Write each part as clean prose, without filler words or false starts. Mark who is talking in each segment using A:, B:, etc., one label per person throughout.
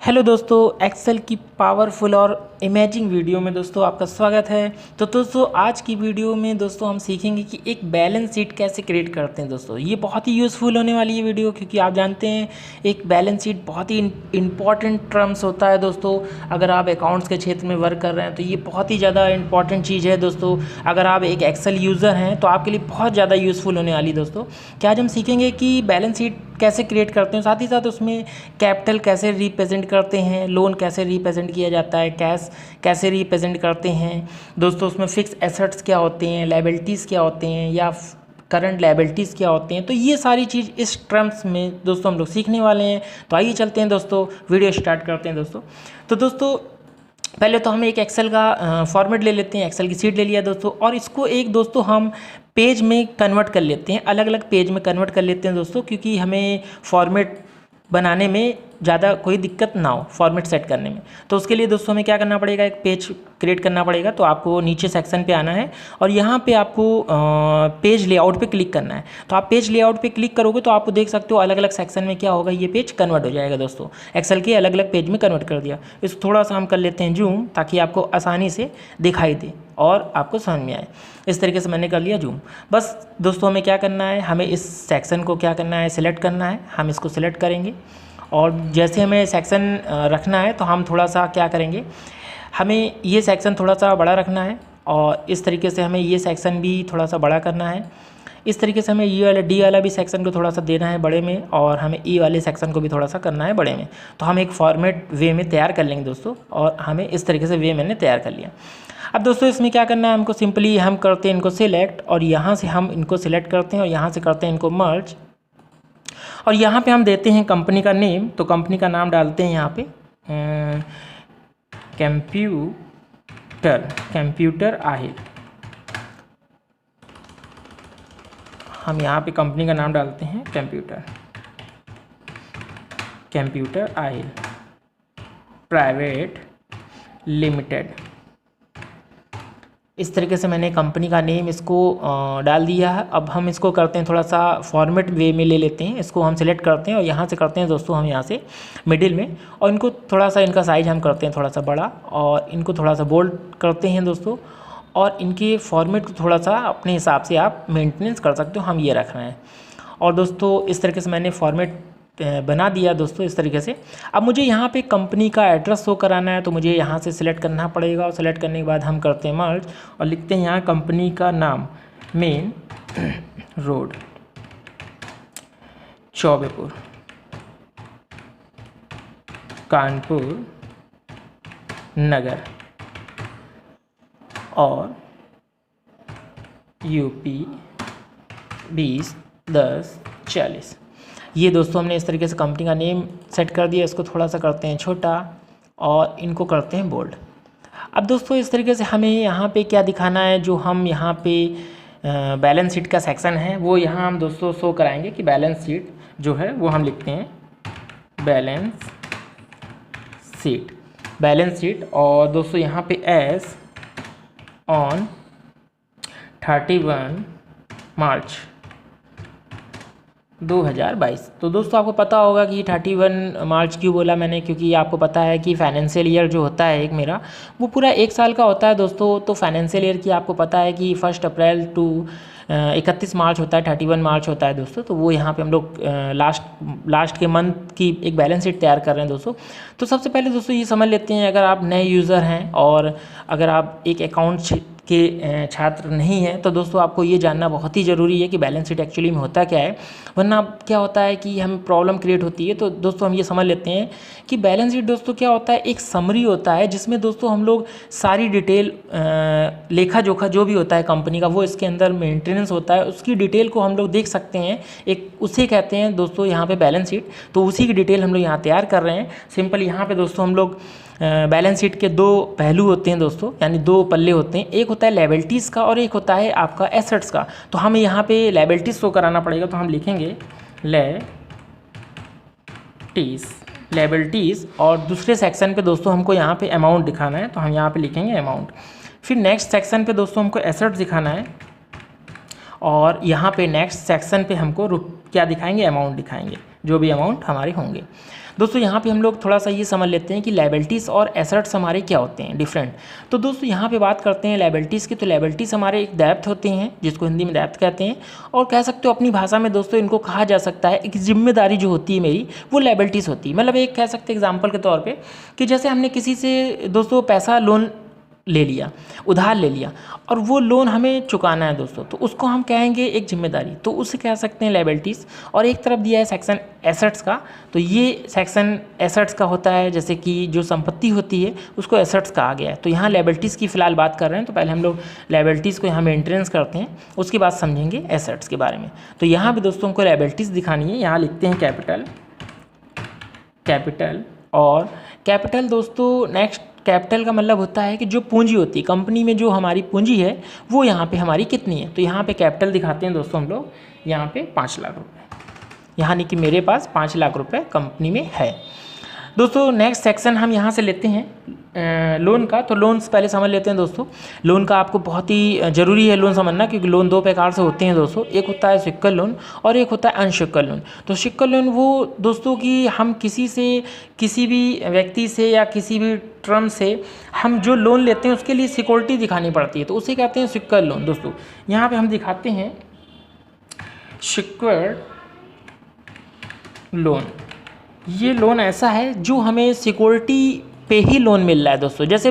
A: Hello दोस्तों, Excel की powerful और इमेजिंग वीडियो में दोस्तों आपका स्वागत है। तो दोस्तों आज की वीडियो में दोस्तों हम सीखेंगे कि एक बैलेंस शीट कैसे क्रिएट करते हैं। दोस्तों ये बहुत ही यूज़फुल होने वाली है वीडियो, क्योंकि आप जानते हैं एक बैलेंस शीट बहुत ही इंपॉर्टेंट टर्म्स होता है। दोस्तों अगर आप अकाउंट्स के क्षेत्र में वर्क कर रहे हैं तो ये बहुत ही ज़्यादा इंपॉर्टेंट चीज़ है। दोस्तों अगर आप एक एक्सेल यूज़र हैं तो आपके लिए बहुत ज़्यादा यूज़फुल होने वाली है। दोस्तों क्या आज हम सीखेंगे कि बैलेंस शीट कैसे क्रिएट करते हैं, साथ ही साथ उसमें कैपिटल कैसे रिप्रेजेंट करते हैं, लोन कैसे रिप्रेजेंट किया जाता है, कैश कैसे रिप्रेजेंट करते हैं। दोस्तों उसमें फिक्स एसेट्स क्या होते हैं, लायबिलिटीज़ क्या होते हैं या करंट लायबिलिटीज़ क्या होते हैं। तो ये सारी चीज़ इस टर्म्स में दोस्तों हम लोग सीखने वाले हैं। तो आइए चलते हैं दोस्तों, वीडियो स्टार्ट करते हैं दोस्तों। तो दोस्तों पहले तो हम एक एक्सेल का फॉर्मेट ले लेते हैं, एक्सेल की सीट ले लिया दोस्तों, और इसको एक दोस्तों हम पेज में कन्वर्ट कर लेते हैं, अलग अलग पेज में कन्वर्ट कर लेते हैं दोस्तों, क्योंकि हमें फॉर्मेट बनाने में ज़्यादा कोई दिक्कत ना हो फॉर्मेट सेट करने में। तो उसके लिए दोस्तों हमें क्या करना पड़ेगा, एक पेज क्रिएट करना पड़ेगा। तो आपको नीचे सेक्शन पे आना है और यहाँ पे आपको पेज लेआउट पे क्लिक करना है। तो आप पेज लेआउट पे क्लिक करोगे तो आपको देख सकते हो अलग अलग सेक्शन में क्या होगा, ये पेज कन्वर्ट हो जाएगा दोस्तों। एक्सेल के अलग अलग पेज में कन्वर्ट कर दिया। इसको थोड़ा सा हम कर लेते हैं जूम, ताकि आपको आसानी से दिखाई दे और आपको समझ में आए। इस तरीके से मैंने कर लिया जूम। बस दोस्तों हमें क्या करना है, हमें इस सेक्शन को क्या करना है, सिलेक्ट करना है। हम इसको सिलेक्ट करेंगे और जैसे हमें सेक्शन रखना है तो हम थोड़ा सा क्या करेंगे, हमें ये सेक्शन थोड़ा सा बड़ा रखना है और इस तरीके से हमें ये सेक्शन भी थोड़ा सा बड़ा करना है। इस तरीके से हमें ये वाला डी वाला भी सेक्शन को थोड़ा सा देना है बड़े में, और हमें ई वाले सेक्शन को भी थोड़ा सा करना है बड़े में। तो हम एक फॉर्मेट वे में तैयार कर लेंगे दोस्तों, और हमें इस तरीके से वे मैंने तैयार कर लिया। अब दोस्तों इसमें क्या करना है, हमको सिंपली हम करते हैं इनको सिलेक्ट, और यहाँ से हम इनको सिलेक्ट करते हैं और यहाँ से करते हैं इनको मर्ज, और यहाँ पे हम देते हैं कंपनी का नेम। तो कंपनी का नाम डालते हैं यहाँ पे कंप्यूटर आहे। हम यहाँ पे कंपनी का नाम डालते हैं कंप्यूटर आहे प्राइवेट लिमिटेड। इस तरीके से मैंने कंपनी का नेम इसको डाल दिया है। अब हम इसको करते हैं थोड़ा सा फॉर्मेट वे में ले लेते हैं। इसको हम सिलेक्ट करते हैं और यहाँ से करते हैं दोस्तों हम यहाँ से मिडिल में, और इनको थोड़ा सा इनका साइज़ हम करते हैं थोड़ा सा बड़ा, और इनको थोड़ा सा बोल्ड करते हैं दोस्तों, और इनके फॉर्मेट को थोड़ा सा अपने हिसाब से आप मेंटेनेंस कर सकते हो, हम ये रख रहे हैं। और दोस्तों इस तरीके से मैंने फॉर्मेट बना दिया दोस्तों इस तरीके से। अब मुझे यहाँ पे कंपनी का एड्रेस शो कराना है, तो मुझे यहाँ से सिलेक्ट करना पड़ेगा, और सिलेक्ट करने के बाद हम करते हैं मर्ज और लिखते हैं यहाँ कंपनी का नाम मेन रोड चौबेपुर कानपुर नगर और यूपी 201040। ये दोस्तों हमने इस तरीके से कंपनी का नेम सेट कर दिया। इसको थोड़ा सा करते हैं छोटा और इनको करते हैं बोल्ड। अब दोस्तों इस तरीके से हमें यहाँ पे क्या दिखाना है, जो हम यहाँ पे बैलेंस शीट का सेक्शन है वो यहाँ हम दोस्तों शो कराएंगे कि बैलेंस शीट जो है वो हम लिखते हैं बैलेंस शीट। और दोस्तों यहाँ पे एस ऑन 31 मार्च 2022। तो दोस्तों आपको पता होगा कि 31 मार्च क्यों बोला मैंने, क्योंकि आपको पता है कि फाइनेंशियल ईयर जो होता है एक मेरा, वो पूरा एक साल का होता है दोस्तों। तो फाइनेंशियल ईयर की आपको पता है कि 1 अप्रैल टू 31 मार्च होता है, 31 मार्च होता है दोस्तों। तो वो यहाँ पे हम लोग लास्ट के मंथ की एक बैलेंस शीट तैयार कर रहे हैं दोस्तों। तो सबसे पहले दोस्तों ये समझ लेते हैं, अगर आप नए यूज़र हैं और अगर आप एक अकाउंट के छात्र नहीं हैं, तो दोस्तों आपको ये जानना बहुत ही ज़रूरी है कि बैलेंस शीट एक्चुअली में होता क्या है, वरना क्या होता है कि हम प्रॉब्लम क्रिएट होती है। तो दोस्तों हम ये समझ लेते हैं कि बैलेंस शीट दोस्तों क्या होता है, एक समरी होता है जिसमें दोस्तों हम लोग सारी डिटेल लेखा जोखा जो भी होता है कंपनी का, वो इसके अंदर मेंटेनेंस होता है, उसकी डिटेल को हम लोग देख सकते हैं। एक उसे कहते हैं दोस्तों यहाँ पे बैलेंस शीट। तो उसी की डिटेल हम लोग यहाँ तैयार कर रहे हैं। सिंपल यहाँ पे दोस्तों हम लोग बैलेंस शीट के दो पहलू होते हैं दोस्तों, यानी दो पल्ले होते हैं। एक होता है लायबिलिटीज़ का और एक होता है आपका एसेट्स का। तो हमें यहाँ पे लायबिलिटीज़ शो कराना पड़ेगा, तो हम लिखेंगे लायबिलिटीज़, और दूसरे सेक्शन पे दोस्तों हमको यहाँ पे अमाउंट दिखाना है, तो हम यहाँ पे लिखेंगे अमाउंट। फिर नेक्स्ट सेक्शन पे दोस्तों हमको एसेट्स दिखाना है, और यहाँ पे नेक्स्ट सेक्शन पे हमको क्या दिखाएंगे, अमाउंट दिखाएंगे, जो भी अमाउंट हमारे होंगे। दोस्तों यहाँ पे हम लोग थोड़ा सा ये समझ लेते हैं कि लायबिलिटीज़ और एसेट्स हमारे क्या होते हैं डिफरेंट। तो दोस्तों यहाँ पे बात करते हैं लायबिलिटीज़ की। तो लायबिलिटीज़ हमारे एक डेब्ट होते हैं, जिसको हिंदी में डेब्ट कहते हैं, और कह सकते हो अपनी भाषा में दोस्तों इनको कहा जा सकता है एक जिम्मेदारी जो होती है मेरी, वो लायबिलिटीज़ होती है। मतलब एक कह सकते हैं एग्जाम्पल के तौर पर कि जैसे हमने किसी से दोस्तों पैसा लोन ले लिया, उधार ले लिया, और वो लोन हमें चुकाना है दोस्तों, तो उसको हम कहेंगे एक जिम्मेदारी, तो उसे कह सकते हैं लायबिलिटीज़। और एक तरफ दिया है सेक्शन एसेट्स का, तो ये सेक्शन एसेट्स का होता है, जैसे कि जो संपत्ति होती है उसको एसेट्स कहा गया है। तो यहाँ लायबिलिटीज़ की फ़िलहाल बात कर रहे हैं, तो पहले हम लोग लायबिलिटीज़ को यहाँ मेंटेनेंस करते हैं, उसके बाद समझेंगे एसेट्स के बारे में। तो यहाँ भी दोस्तों हमको लायबिलिटीज़ दिखानी है। यहाँ लिखते हैं कैपिटल और कैपिटल दोस्तों नेक्स्ट। कैपिटल का मतलब होता है कि जो पूंजी होती है कंपनी में, जो हमारी पूंजी है वो यहाँ पे हमारी कितनी है। तो यहाँ पे कैपिटल दिखाते हैं दोस्तों हम लोग, यहाँ पे 5 लाख रुपए, यानी कि मेरे पास 5 लाख रुपए कंपनी में है दोस्तों। नेक्स्ट सेक्शन हम यहाँ से लेते हैं लोन का। तो लोन्स पहले समझ लेते हैं दोस्तों। लोन का आपको बहुत ही ज़रूरी है लोन समझना, क्योंकि लोन दो प्रकार से होते हैं दोस्तों। एक होता है सिक्योर लोन और एक होता है अनसिक्योर लोन। तो सिक्योर लोन वो दोस्तों कि हम किसी भी व्यक्ति से या किसी भी टर्म से हम जो लोन लेते हैं उसके लिए सिक्योरिटी दिखानी पड़ती है, तो उसे कहते हैं सिक्योर लोन दोस्तों। यहाँ पर हम दिखाते हैं सिक्योर्ड लोन। ये लोन ऐसा है जो हमें सिक्योरिटी पे ही लोन मिल रहा है दोस्तों। जैसे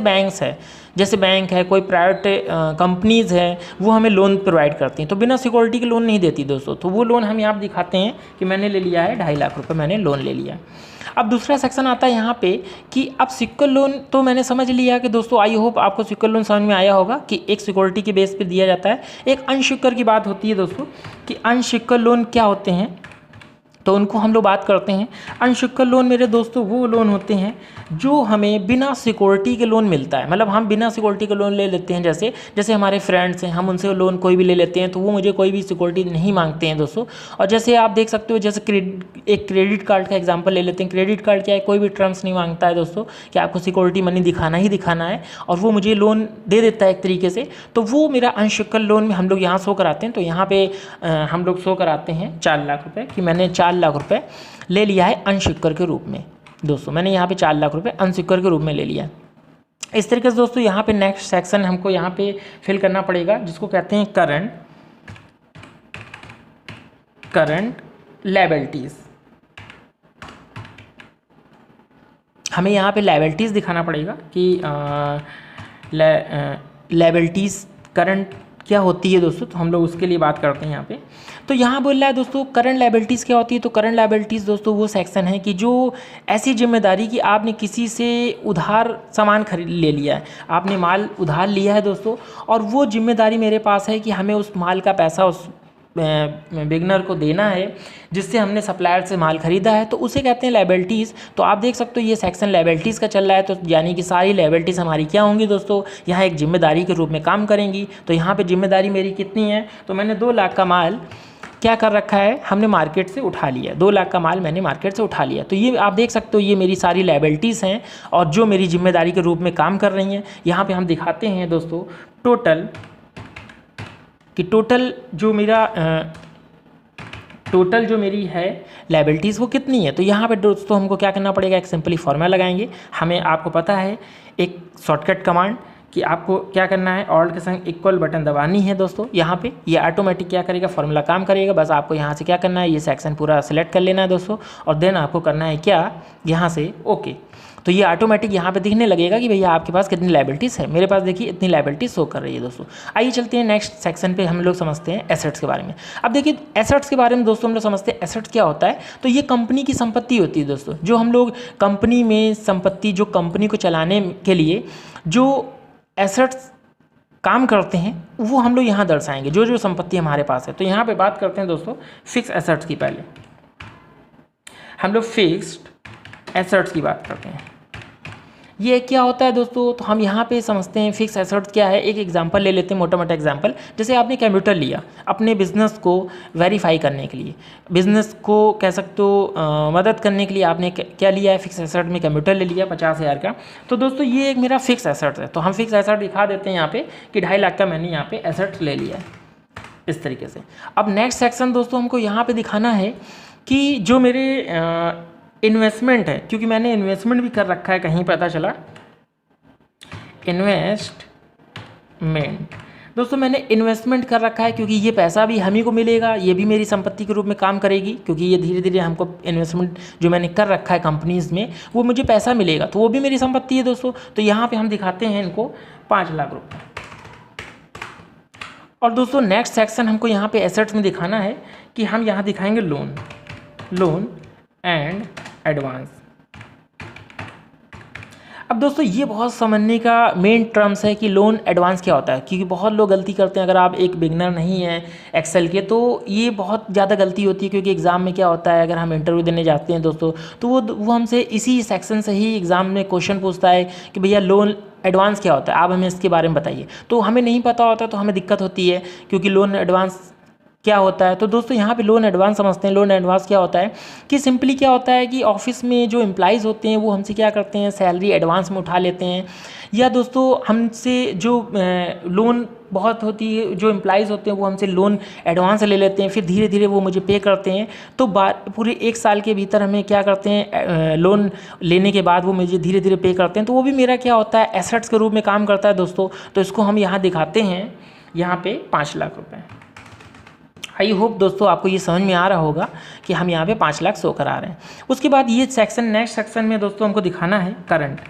A: बैंक है, कोई प्राइवेट कंपनीज़ है, वो हमें लोन प्रोवाइड करती हैं, तो बिना सिक्योरिटी के लोन नहीं देती दोस्तों। तो वो लोन हम यहाँ दिखाते हैं कि मैंने ले लिया है 2.5 लाख रुपए, मैंने लोन ले लिया। अब दूसरा सेक्शन आता है यहाँ पे कि अब सिक्योर लोन तो मैंने समझ लिया कि दोस्तों आई होप आपको सिक्योर लोन समझ में आया होगा कि एक सिक्योरिटी के बेस पे दिया जाता है। एक अनसिक्योर की बात होती है दोस्तों कि अनसिक्योर लोन क्या होते हैं, तो उनको हम लोग बात करते हैं। अनसिक्योर लोन मेरे दोस्तों वो लोन होते हैं जो हमें बिना सिक्योरिटी के लोन मिलता है। मतलब हम बिना सिक्योरिटी के लोन ले लेते हैं, जैसे हमारे फ्रेंड्स हैं, हम उनसे लोन कोई भी ले लेते हैं तो वो मुझे कोई भी सिक्योरिटी नहीं मांगते हैं दोस्तों। और जैसे आप देख सकते हो, जैसे एक क्रेडिट कार्ड का एग्जाम्पल ले लेते हैं। क्रेडिट कार्ड क्या है, कोई भी टर्म्स नहीं मांगता है दोस्तों कि आपको सिक्योरिटी मनी दिखाना ही दिखाना है, और वो मुझे लोन दे देता है एक तरीके से। तो वो मेरा अनसिक्योर लोन में हम लोग यहाँ शो कराते हैं। तो यहाँ पे हम लोग शो कराते हैं 4 लाख रुपये कि मैंने 4 लाख रुपए ले लिया है अनसिक्योर के रूप में दोस्तों। मैंने यहाँ पे 4 लाख रुपए अनसिक्योर के रूप में ले लिया है। इस तरीके से दोस्तों यहाँ पे नेक्स्ट सेक्शन हमको यहाँ पे फिल करना पड़ेगा, जिसको कहते हैं करंट लायबिलिटीज़। हमें यहाँ पे लायबिलिटीज़ दिखाना पड़ेगा कि लायबिलिटीज़ करंट क्या होती है दोस्तों। तो हम लोग उसके लिए बात करते हैं यहाँ पे। तो यहाँ बोल रहा है दोस्तों करंट लायबिलिटीज़ क्या होती है। तो करंट लायबिलिटीज़ दोस्तों वो सेक्शन है कि जो ऐसी जिम्मेदारी कि आपने किसी से उधार सामान खरीद ले लिया है, आपने माल उधार लिया है दोस्तों, और वो जिम्मेदारी मेरे पास है कि हमें उस माल का पैसा उस बिगनर को देना है जिससे हमने सप्लायर से माल खरीदा है, तो उसे कहते हैं लायबिलिटीज़। तो आप देख सकते हो ये सेक्शन लायबिलिटीज़ का चल रहा है। तो यानी कि सारी लायबिलिटीज़ हमारी क्या होंगी दोस्तों, यहाँ एक जिम्मेदारी के रूप में काम करेंगी। तो यहाँ पे जिम्मेदारी मेरी कितनी है, तो मैंने 2 लाख का माल क्या कर रखा है, हमने मार्केट से उठा लिया। 2 लाख का माल मैंने मार्केट से उठा लिया। तो ये आप देख सकते हो ये मेरी सारी लायबिलिटीज़ हैं और जो मेरी जिम्मेदारी के रूप में काम कर रही हैं। यहाँ पे हम दिखाते हैं दोस्तों टोटल जो मेरी है लायबिलिटीज़ वो कितनी है। तो यहाँ पे दोस्तों हमको क्या करना पड़ेगा, एक सिंपली फॉर्मूला लगाएंगे। हमें आपको पता है एक शॉर्टकट कमांड कि आपको क्या करना है, ऑल्ट के संग इक्वल बटन दबानी है दोस्तों। यहाँ पे ये ऑटोमेटिक क्या करेगा, फॉर्मूला काम करेगा। बस आपको यहाँ से क्या करना है, ये सेक्शन पूरा सिलेक्ट कर लेना है दोस्तों, और देन आपको करना है क्या, यहाँ से ओके। तो ये ऑटोमेटिक यहाँ पे दिखने लगेगा कि भैया आपके पास कितनी लायबिलिटीज़ है। मेरे पास देखिए इतनी लायबिलिटीज़ शो कर रही है दोस्तों। आइए चलते हैं नेक्स्ट सेक्शन पे, हम लोग समझते हैं एसेट्स के बारे में। अब देखिए एसेट्स के बारे में दोस्तों हम लोग समझते हैं एसेट्स क्या होता है। तो ये कंपनी की संपत्ति होती है दोस्तों, जो हम लोग कंपनी में संपत्ति, जो कंपनी को चलाने के लिए जो एसेट्स काम करते हैं वो हम लोग यहाँ दर्शाएंगे, जो संपत्ति हमारे पास है। तो यहाँ पे बात करते हैं दोस्तों फिक्स एसेट्स की। पहले हम लोग फिक्स्ड एसेट्स की बात करते हैं। ये क्या होता है दोस्तों, तो हम यहाँ पे समझते हैं फिक्स एसेट्स क्या है। एक एग्जांपल ले लेते हैं, मोटा मोटा एग्जांपल। जैसे आपने कंप्यूटर लिया अपने बिजनेस को वेरीफाई करने के लिए, बिजनेस को कह सकते हो मदद करने के लिए आपने क्या लिया है, फिक्स एसेट में कंप्यूटर ले लिया 50,000 का। तो दोस्तों ये एक मेरा फिक्स एसेट है। तो हम फिक्स एसेट दिखा देते हैं यहाँ पे कि 2.5 लाख का मैंने यहाँ पे एसेट ले लिया है इस तरीके से। अब नेक्स्ट सेक्शन दोस्तों हमको यहाँ पे दिखाना है कि जो मेरे इन्वेस्टमेंट है, क्योंकि मैंने इन्वेस्टमेंट भी कर रखा है, कहीं पता चला इन्वेस्टमेंट। दोस्तों मैंने इन्वेस्टमेंट कर रखा है क्योंकि ये पैसा भी हम ही को मिलेगा, ये भी मेरी संपत्ति के रूप में काम करेगी, क्योंकि ये धीरे धीरे हमको इन्वेस्टमेंट जो मैंने कर रखा है कंपनीज़ में वो मुझे पैसा मिलेगा, तो वो भी मेरी संपत्ति है दोस्तों। तो यहाँ पे हम दिखाते हैं इनको 5 लाख रुपये। और दोस्तों नेक्स्ट सेक्शन हमको यहाँ पे एसेट्स में दिखाना है कि हम यहाँ दिखाएंगे लोन एंड एडवांस। अब दोस्तों ये बहुत समझने का मेन टर्म्स है कि लोन एडवांस क्या होता है, क्योंकि बहुत लोग गलती करते हैं। अगर आप एक बिगनर नहीं हैं एक्सेल के तो ये बहुत ज़्यादा गलती होती है, क्योंकि एग्ज़ाम में क्या होता है, अगर हम इंटरव्यू देने जाते हैं दोस्तों तो वो हमसे इसी सेक्शन से ही एग्ज़ाम में क्वेश्चन पूछता है कि भैया लोन एडवांस क्या होता है, आप हमें इसके बारे में बताइए। तो हमें नहीं पता होता तो हमें दिक्कत होती है, क्योंकि लोन एडवांस क्या होता है। तो दोस्तों यहाँ पे लोन एडवांस समझते हैं। लोन एडवांस क्या होता है कि सिंपली क्या होता है कि ऑफिस में जो एम्प्लॉइज़ होते हैं वो हमसे क्या करते हैं, सैलरी एडवांस में उठा लेते हैं, या दोस्तों हमसे जो लोन बहुत होती है, जो एम्प्लॉइज़ होते हैं वो हमसे लोन एडवांस ले लेते हैं, फिर धीरे धीरे वो मुझे पे करते हैं। तो पूरे 1 साल के भीतर हमें क्या करते हैं, लोन लेने के बाद वो मुझे धीरे धीरे पे करते हैं। तो वो भी मेरा क्या होता है, एसेट्स के रूप में काम करता है दोस्तों। तो इसको हम यहाँ दिखाते हैं, यहाँ पे 5 लाख रुपये। आई होप दोस्तों आपको ये समझ में आ रहा होगा कि हम यहाँ पे 5 लाख शो करा रहे हैं। उसके बाद ये सेक्शन, नेक्स्ट सेक्शन में दोस्तों हमको दिखाना है करंट।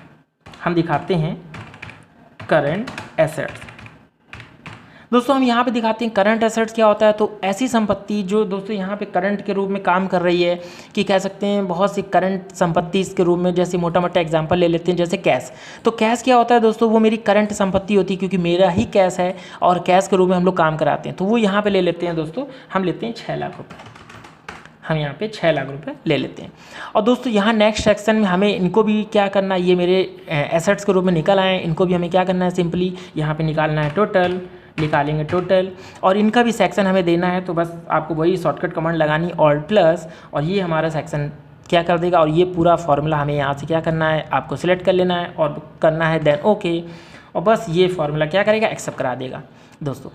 A: हम दिखाते हैं करंट एसेट्स। दोस्तों हम यहाँ पे दिखाते हैं करंट एसेट्स क्या होता है। तो ऐसी संपत्ति जो दोस्तों यहाँ पे करंट के रूप में काम कर रही है, कि कह सकते हैं बहुत सी करंट संपत्ति इसके रूप में, जैसे मोटा मोटा एग्जांपल ले लेते हैं जैसे कैश। तो कैश क्या होता है दोस्तों, वो मेरी करंट संपत्ति होती है, क्योंकि मेरा ही कैश है और कैश के रूप में हम लोग काम कराते हैं। तो वो यहाँ पर ले लेते हैं दोस्तों, हम लेते हैं 6 लाख रुपये। हम यहाँ पे 6 लाख रुपए ले लेते हैं। और दोस्तों यहाँ नेक्स्ट सेक्शन में हमें इनको भी क्या करना है, ये मेरे एसेट्स के रूप में निकल आए हैं, इनको भी हमें क्या करना है, सिंपली यहाँ पे निकालना है टोटल, निकालेंगे टोटल, और इनका भी सेक्शन हमें देना है। तो बस आपको वही शॉर्टकट कमांड लगानी ऑल्ट प्लस, और ये हमारा सेक्शन क्या कर देगा, और ये पूरा फार्मूला हमें यहाँ से क्या करना है, आपको सिलेक्ट कर लेना है और करना है देन ओके, और बस ये फार्मूला क्या करेगा, एक्सेप्ट करा देगा दोस्तों।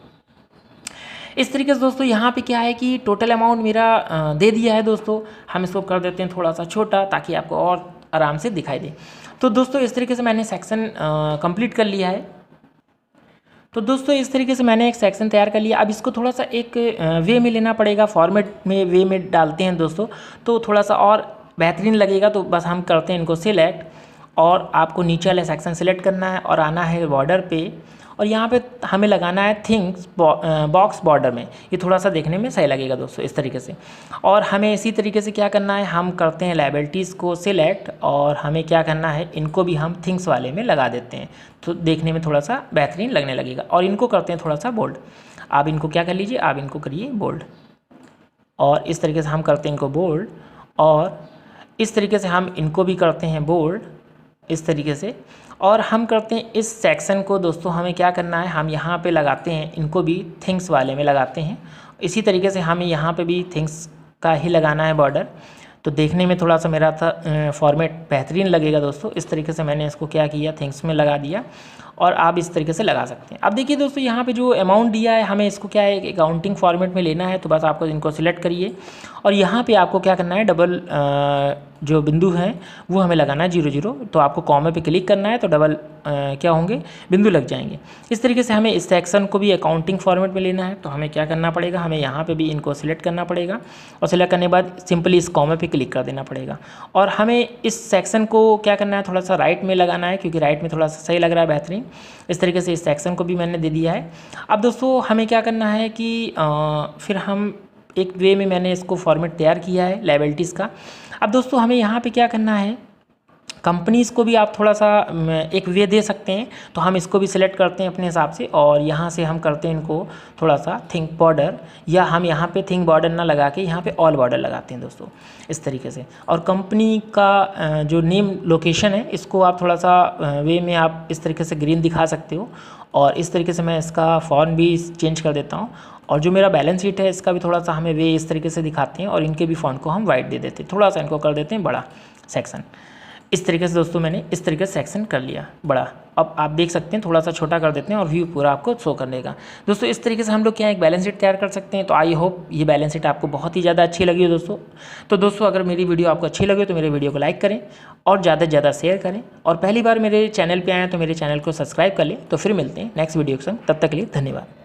A: इस तरीके से दोस्तों यहाँ पे क्या है कि टोटल अमाउंट मेरा दे दिया है दोस्तों। हम इसको कर देते हैं थोड़ा सा छोटा, ताकि आपको और आराम से दिखाई दे। तो दोस्तों इस तरीके से मैंने सेक्शन कंप्लीट कर लिया है। तो दोस्तों इस तरीके से मैंने एक सेक्शन तैयार कर लिया। अब इसको थोड़ा सा एक वे में लेना पड़ेगा, फॉर्मेट में वे में डालते हैं दोस्तों, तो थोड़ा सा और बेहतरीन लगेगा। तो बस हम करते हैं इनको सिलेक्ट, और आपको नीचे वाले सेक्शन सेलेक्ट करना है और आना है बॉर्डर पे, और यहाँ पे हमें लगाना है थिंग्स बॉक्स बॉर्डर में। ये थोड़ा सा देखने में सही लगेगा दोस्तों इस तरीके से। और हमें इसी तरीके से क्या करना है, हम करते हैं लायबिलिटीज़ को सिलेक्ट, और हमें क्या करना है, इनको भी हम थिंग्स वाले में लगा देते हैं, तो देखने में थोड़ा सा बेहतरीन लगने लगेगा। और इनको करते हैं थोड़ा सा बोल्ड। आप इनको क्या कर लीजिए, आप इनको करिए बोल्ड, और इस तरीके से हम करते हैं इनको बोल्ड, और इस तरीके से हम इनको भी करते हैं बोल्ड इस तरीके से। और हम करते हैं इस सेक्शन को दोस्तों, हमें क्या करना है, हम यहाँ पे लगाते हैं, इनको भी थिंग्स वाले में लगाते हैं। इसी तरीके से हमें यहाँ पे भी थिंग्स का ही लगाना है बॉर्डर, तो देखने में थोड़ा सा मेरा फॉर्मेट बेहतरीन लगेगा दोस्तों। इस तरीके से मैंने इसको क्या किया, थिंग्स में लगा दिया, और आप इस तरीके से लगा सकते हैं। अब देखिए दोस्तों यहाँ पे जो अमाउंट दिया है, हमें इसको क्या है, एक अकाउंटिंग फॉर्मेट में लेना है। तो बस आपको इनको सिलेक्ट करिए, और यहाँ पे आपको क्या करना है, डबल जो बिंदु हैं वो हमें लगाना है 0 तो आपको कॉमे पे क्लिक करना है, तो डबल क्या होंगे, बिंदु लग जाएंगे। इस तरीके से हमें इस सेक्शन को भी अकाउंटिंग फॉर्मेट में लेना है। तो हमें क्या करना पड़ेगा, हमें यहाँ पे भी इनको सिलेक्ट करना पड़ेगा, और सिलेक्ट करने के बाद सिंपली इस कॉमे पे क्लिक कर देना पड़ेगा। और हमें इस सेक्शन को क्या करना है, थोड़ा सा राइट में लगाना है, क्योंकि राइट में थोड़ा सा सही लग रहा है, बेहतरीन। इस तरीके से इस सेक्शन को भी मैंने दे दिया है। अब दोस्तों हमें क्या करना है कि फिर हम एक वे में मैंने इसको फॉर्मेट तैयार किया है लायबिलिटीज़ का। अब दोस्तों हमें यहाँ पे क्या करना है, कंपनीज़ को भी आप थोड़ा सा एक वे दे सकते हैं। तो हम इसको भी सिलेक्ट करते हैं अपने हिसाब से, और यहाँ से हम करते हैं इनको थोड़ा सा थिंक बॉर्डर, या हम यहाँ पे थिंक बॉर्डर ना लगा के यहाँ पे ऑल बॉर्डर लगाते हैं दोस्तों इस तरीके से। और कंपनी का जो नेम लोकेशन है, इसको आप थोड़ा सा वे में आप इस तरीके से ग्रीन दिखा सकते हो। और इस तरीके से मैं इसका फॉन्ट भी चेंज कर देता हूँ। और जो मेरा बैलेंस शीट है, इसका भी थोड़ा सा हमें वे इस तरीके से दिखाते हैं, और इनके भी फॉन्ट को हम वाइट दे देते हैं, थोड़ा सा इनको कर देते हैं बड़ा सेक्शन। इस तरीके से दोस्तों मैंने इस तरीके से सेक्शन कर लिया बड़ा। अब आप देख सकते हैं थोड़ा सा छोटा कर देते हैं और व्यू पूरा आपको शो करने का। दोस्तों इस तरीके से हम लोग क्या एक बैलेंस शीट तैयार कर सकते हैं। तो आई होप ये बैलेंस शीट आपको बहुत ही ज़्यादा अच्छी लगी हो दोस्तों। तो दोस्तों अगर मेरी वीडियो आपको अच्छी लगे तो मेरे वीडियो को लाइक करें और ज़्यादा से ज़्यादा शेयर करें, और पहली बार मेरे चैनल पर आएँ तो मेरे चैनल को सब्सक्राइब कर लें। तो फिर मिलते हैं नेक्स्ट वीडियो के संग, तब तक के लिए धन्यवाद।